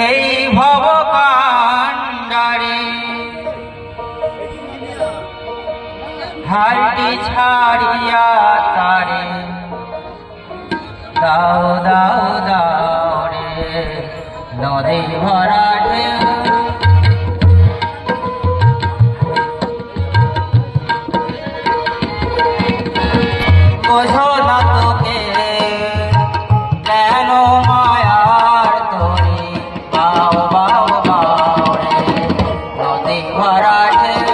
এই ভব কাণ্ডারে হালটি ছাড়িয়া তারে দাও দাও দাও রে নদী ভরা ঢেউ বোঝো না তোকে কেন মায়ার তোরে বাও বাও বাও রে নদী ভরা ঢেউ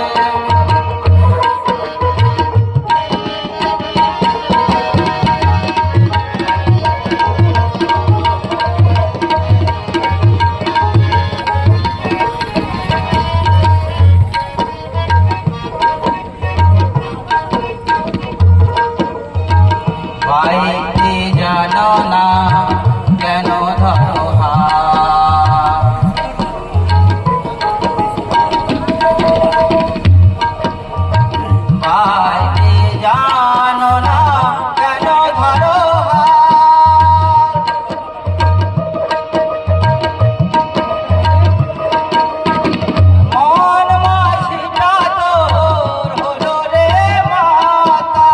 পাইতে জানো না কেন ধরো পাইতে জানো না কেন ধরো মন মাঝিটা তোর হলো রে মাতা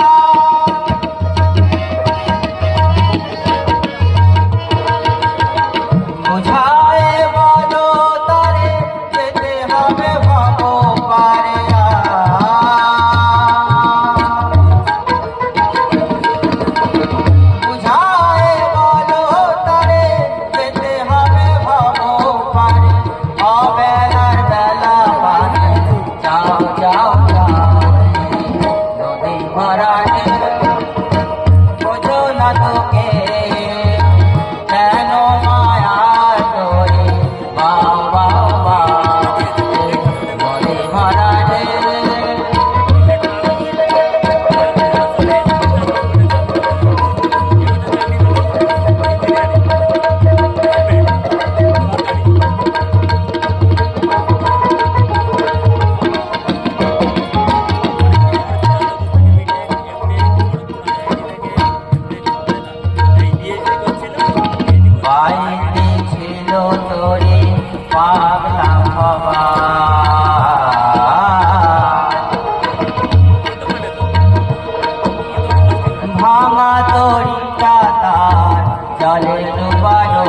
বুঝায় বলো তারে যেতে হবে ভব পারে বুঝায় বলো তারে যেতে হবে ভব পারে অবেলার বেলা পারে যাও যাও যাও নদী ভরা ঢেউ বোঝো না তোকে কেন মায়ার তোরে বাও বাও বাও নদী ভরা ঢেউ পাইতে ছিল তোরে পাগলা হবা ভাঙা তরিটা তার জলে ডুবানো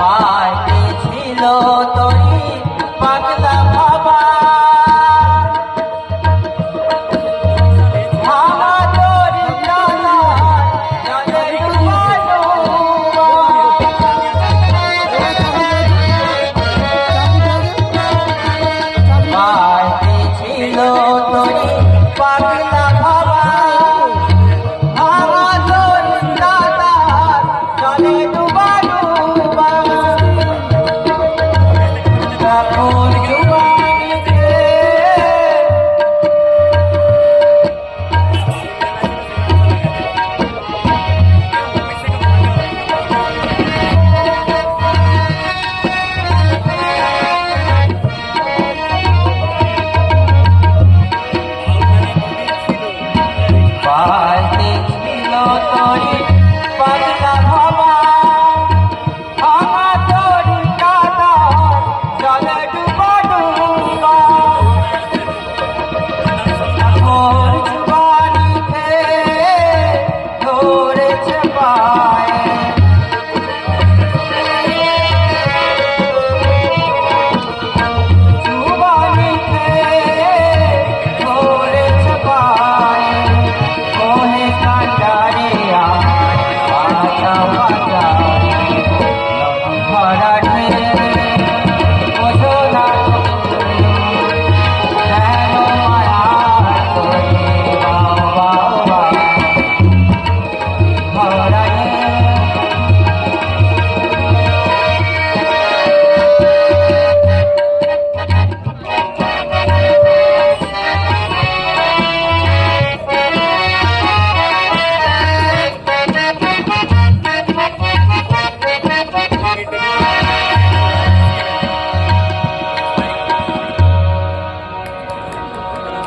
পাইতে ছিল তোরে পাগলা হবা ছিল তোরে পাগলা ভাবা ভাঙা তোর দাদা চলে ডুবা ডুবা